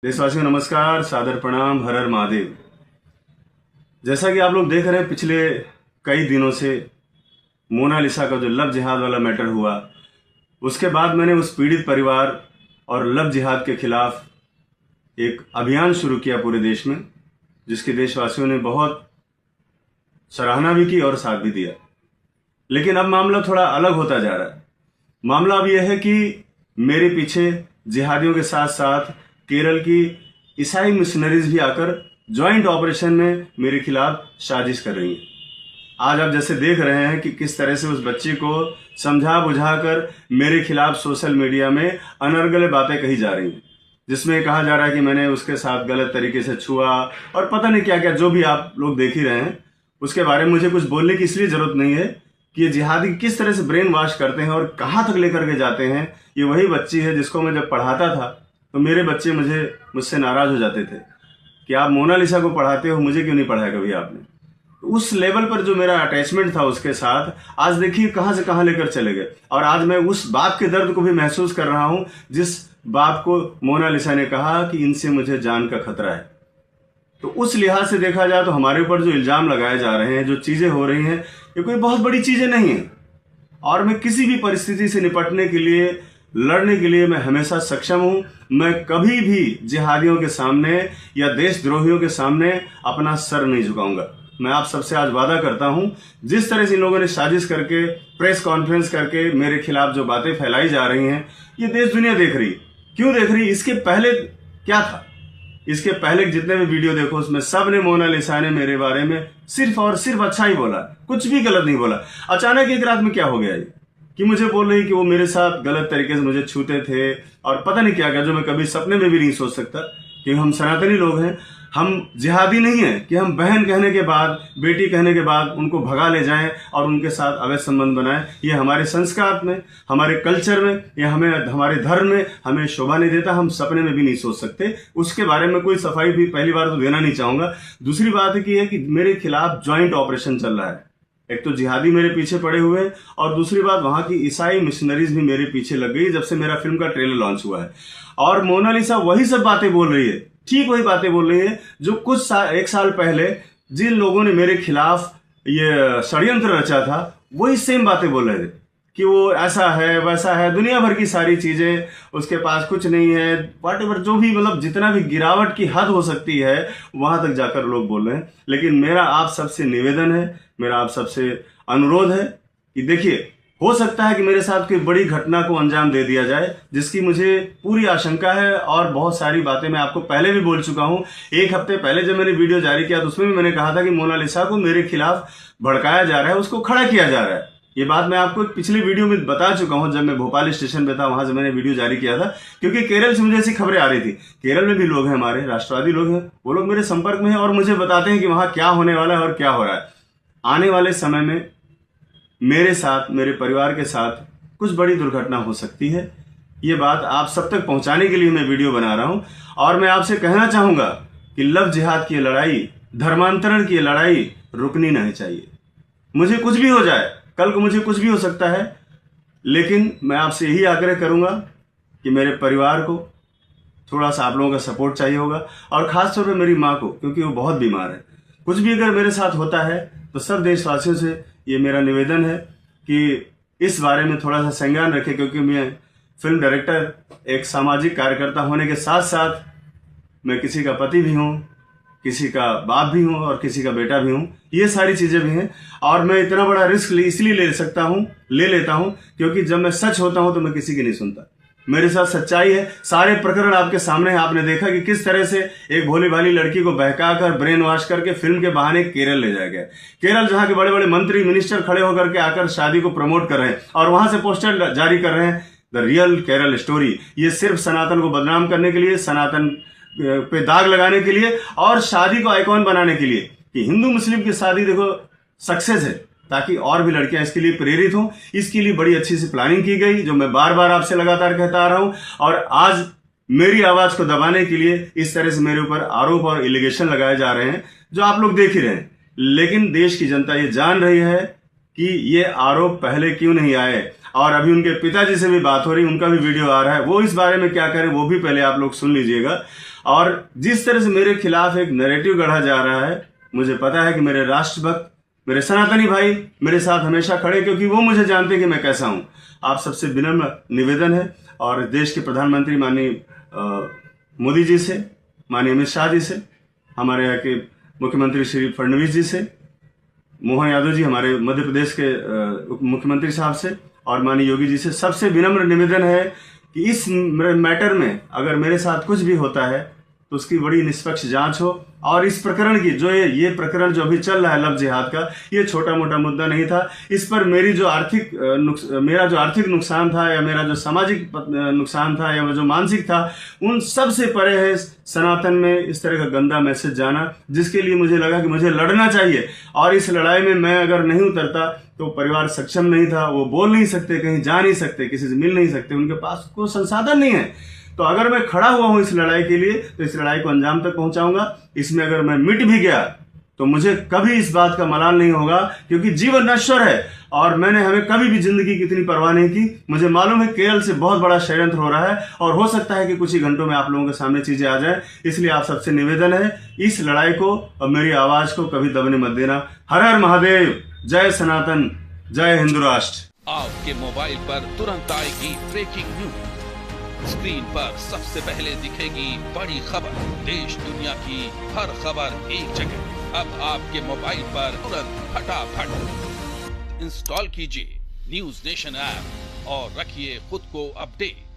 देशवासियों नमस्कार, सादर प्रणाम, हर हर महादेव। जैसा कि आप लोग देख रहे हैं, पिछले कई दिनों से मोनालिसा का जो लव जिहाद वाला मैटर हुआ, उसके बाद मैंने उस पीड़ित परिवार और लव जिहाद के खिलाफ एक अभियान शुरू किया पूरे देश में, जिसके देशवासियों ने बहुत सराहना भी की और साथ भी दिया। लेकिन अब मामला थोड़ा अलग होता जा रहा है। मामला अब यह है कि मेरे पीछे जिहादियों के साथ साथ केरल की ईसाई मिशनरीज भी आकर ज्वाइंट ऑपरेशन में मेरे खिलाफ साजिश कर रही हैं। आज आप जैसे देख रहे हैं कि किस तरह से उस बच्ची को समझा बुझाकर मेरे खिलाफ सोशल मीडिया में अनर्गल बातें कही जा रही हैं, जिसमें कहा जा रहा है कि मैंने उसके साथ गलत तरीके से छुआ और पता नहीं क्या क्या, जो भी आप लोग देख ही रहे हैं। उसके बारे में मुझे कुछ बोलने की इसलिए जरूरत नहीं है कि ये जिहादी किस तरह से ब्रेन वॉश करते हैं और कहाँ तक लेकर के जाते हैं। ये वही बच्ची है जिसको मैं जब पढ़ाता था तो मेरे बच्चे मुझसे नाराज हो जाते थे कि आप मोनालिसा को पढ़ाते हो, मुझे क्यों नहीं पढ़ाया कभी आपने। तो उस लेवल पर जो मेरा अटैचमेंट था उसके साथ, आज देखिए कहाँ से कहाँ लेकर चले गए। और आज मैं उस बाप के दर्द को भी महसूस कर रहा हूँ जिस बाप को मोनालिसा ने कहा कि इनसे मुझे जान का खतरा है। तो उस लिहाज से देखा जाए तो हमारे ऊपर जो इल्जाम लगाए जा रहे हैं, जो चीजें हो रही हैं, ये कोई बहुत बड़ी चीजें नहीं है। और मैं किसी भी परिस्थिति से निपटने के लिए, लड़ने के लिए मैं हमेशा सक्षम हूं। मैं कभी भी जिहादियों के सामने या देशद्रोहियों के सामने अपना सर नहीं झुकाऊंगा। मैं आप सबसे आज वादा करता हूं, जिस तरह से इन लोगों ने साजिश करके, प्रेस कॉन्फ्रेंस करके मेरे खिलाफ जो बातें फैलाई जा रही हैं, ये देश दुनिया देख रही। क्यों देख रही? इसके पहले क्या था? इसके पहले जितने भी वीडियो देखो, उसमें सब ने, मोनालिसा ने मेरे बारे में सिर्फ और सिर्फ अच्छा ही बोला, कुछ भी गलत नहीं बोला। अचानक एक रात में क्या हो गया ये कि मुझे बोल रही कि वो मेरे साथ गलत तरीके से मुझे छूते थे और पता नहीं क्या क्या, जो मैं कभी सपने में भी नहीं सोच सकता। कि हम सनातनी लोग हैं, हम जिहादी नहीं है कि हम बहन कहने के बाद, बेटी कहने के बाद उनको भगा ले जाएं और उनके साथ अवैध संबंध बनाएं। ये हमारे संस्कार में, हमारे कल्चर में, या हमारे धर्म में हमें शोभा नहीं देता। हम सपने में भी नहीं सोच सकते। उसके बारे में कोई सफाई भी पहली बार तो देना नहीं चाहूंगा। दूसरी बात है कि मेरे खिलाफ ज्वाइंट ऑपरेशन चल रहा है। एक तो जिहादी मेरे पीछे पड़े हुए हैं और दूसरी बात वहां की ईसाई मिशनरीज भी मेरे पीछे लग गई जब से मेरा फिल्म का ट्रेलर लॉन्च हुआ है। और मोनालिसा वही सब बातें बोल रही है, ठीक वही बातें बोल रही है जो एक साल पहले जिन लोगों ने मेरे खिलाफ ये षड्यंत्र रचा था, वही सेम बातें बोल रहे थे कि वो ऐसा है, वैसा है, दुनिया भर की सारी चीजें, उसके पास कुछ नहीं है, व्हाटएवर, जो भी, मतलब जितना भी गिरावट की हद हो सकती है वहां तक जाकर लोग बोल रहे हैं। लेकिन मेरा आप सबसे निवेदन है, मेरा आप सबसे अनुरोध है कि देखिए, हो सकता है कि मेरे साथ कोई बड़ी घटना को अंजाम दे दिया जाए, जिसकी मुझे पूरी आशंका है। और बहुत सारी बातें मैं आपको पहले भी बोल चुका हूं। एक हफ्ते पहले जब मैंने वीडियो जारी किया तो उसमें भी मैंने कहा था कि मोनालिसा को मेरे खिलाफ भड़काया जा रहा है, उसको खड़ा किया जा रहा है। ये बात मैं आपको पिछली वीडियो में बता चुका हूं, जब मैं भोपाल स्टेशन पे था, वहां से मैंने वीडियो जारी किया था। क्योंकि केरल से मुझे ऐसी खबरें आ रही थी। केरल में भी लोग हैं, हमारे राष्ट्रवादी लोग हैं, वो लोग मेरे संपर्क में हैं और मुझे बताते हैं कि वहां क्या होने वाला है और क्या हो रहा है। आने वाले समय में मेरे साथ, मेरे परिवार के साथ कुछ बड़ी दुर्घटना हो सकती है। ये बात आप सब तक पहुंचाने के लिए मैं वीडियो बना रहा हूं। और मैं आपसे कहना चाहूंगा कि लव जिहाद की लड़ाई, धर्मांतरण की लड़ाई रुकनी नहीं चाहिए। मुझे कुछ भी हो जाए, कल को मुझे कुछ भी हो सकता है, लेकिन मैं आपसे यही आग्रह करूंगा कि मेरे परिवार को थोड़ा सा आप लोगों का सपोर्ट चाहिए होगा। और खासतौर पर मेरी माँ को, क्योंकि वो बहुत बीमार है। कुछ भी अगर मेरे साथ होता है तो सब देशवासियों से ये मेरा निवेदन है कि इस बारे में थोड़ा सा संज्ञान रखें। क्योंकि मैं फिल्म डायरेक्टर, एक सामाजिक कार्यकर्ता होने के साथ साथ मैं किसी का पति भी हूँ, किसी का बाप भी हूँ और किसी का बेटा भी हूँ। ये सारी चीजें भी हैं। और मैं इतना बड़ा रिस्क इसलिए ले लेता हूँ क्योंकि जब मैं सच होता हूँ तो मैं किसी की नहीं सुनता। मेरे साथ सच्चाई है। सारे प्रकरण आपके सामने है। आपने देखा कि किस तरह से एक भोली भाली लड़की को बहकाकर, ब्रेन वॉश करके फिल्म के बहाने केरल ले जाया गया। केरल, जहां के बड़े बड़े मंत्री, मिनिस्टर खड़े होकर के आकर शादी को प्रमोट कर रहे हैं और वहां से पोस्टर जारी कर रहे हैं, द रियल केरल स्टोरी। ये सिर्फ सनातन को बदनाम करने के लिए, सनातन पे दाग लगाने के लिए और शादी को आइकॉन बनाने के लिए कि हिंदू मुस्लिम की शादी देखो सक्सेस है, ताकि और भी लड़कियां इसके लिए प्रेरित हों। इसके लिए बड़ी अच्छी सी प्लानिंग की गई, जो मैं बार बार आपसे लगातार कहता आ रहा हूं। और आज मेरी आवाज को दबाने के लिए इस तरह से मेरे ऊपर आरोप और एलिगेशन लगाए जा रहे हैं, जो आप लोग देख ही रहे हैं। लेकिन देश की जनता ये जान रही है कि ये आरोप पहले क्यों नहीं आए। और अभी उनके पिताजी से भी बात हो रही, उनका भी वीडियो आ रहा है, वो इस बारे में क्या करें वो भी पहले आप लोग सुन लीजिएगा। और जिस तरह से मेरे खिलाफ एक नैरेटिव गढ़ा जा रहा है, मुझे पता है कि मेरे राष्ट्रभक्त, मेरे सनातनी भाई मेरे साथ हमेशा खड़े, क्योंकि वो मुझे जानते हैं कि मैं कैसा हूं। आप सबसे विनम्र निवेदन है, और देश के प्रधानमंत्री माननीय मोदी जी से, माननीय अमित शाह जी से, हमारे यहाँ के मुख्यमंत्री श्री फडणवीस जी से, मोहन यादव जी हमारे मध्य प्रदेश के मुख्यमंत्री साहब से, और माननीय योगी जी से सबसे विनम्र निवेदन है कि इस मैटर में अगर मेरे साथ कुछ भी होता है तो उसकी बड़ी निष्पक्ष जांच हो। और इस प्रकरण की जो ये प्रकरण जो अभी चल रहा है लव जिहाद का, ये छोटा मोटा मुद्दा नहीं था। इस पर मेरा जो आर्थिक नुकसान था, या मेरा जो सामाजिक नुकसान था, या जो मानसिक था, उन सब से परे है सनातन में इस तरह का गंदा मैसेज जाना, जिसके लिए मुझे लगा कि मुझे लड़ना चाहिए। और इस लड़ाई में मैं अगर नहीं उतरता तो परिवार सक्षम नहीं था, वो बोल नहीं सकते, कहीं जा नहीं सकते, किसी से मिल नहीं सकते, उनके पास कोई संसाधन नहीं है। तो अगर मैं खड़ा हुआ हूं इस लड़ाई के लिए, तो इस लड़ाई को अंजाम तक पहुंचाऊंगा। इसमें अगर मैं मिट भी गया तो मुझे कभी इस बात का मलाल नहीं होगा, क्योंकि जीवन नश्वर है और हमें कभी भी जिंदगी की इतनी परवाह नहीं की। मुझे मालूम है केरल से बहुत बड़ा षड्यंत्र हो रहा है, और हो सकता है कि कुछ ही घंटों में आप लोगों के सामने चीजें आ जाए। इसलिए आप सबसे निवेदन है, इस लड़ाई को और मेरी आवाज को कभी दबने मत देना। हर हर महादेव, जय सनातन, जय हिंदू राष्ट्र। आपके मोबाइल पर तुरंत आएगी ब्रेकिंग न्यूज, स्क्रीन पर सबसे पहले दिखेगी बड़ी खबर, देश दुनिया की हर खबर एक जगह। अब आपके मोबाइल पर तुरंत फटाफट इंस्टॉल कीजिए न्यूज़ नेशन ऐप और रखिए खुद को अपडेट।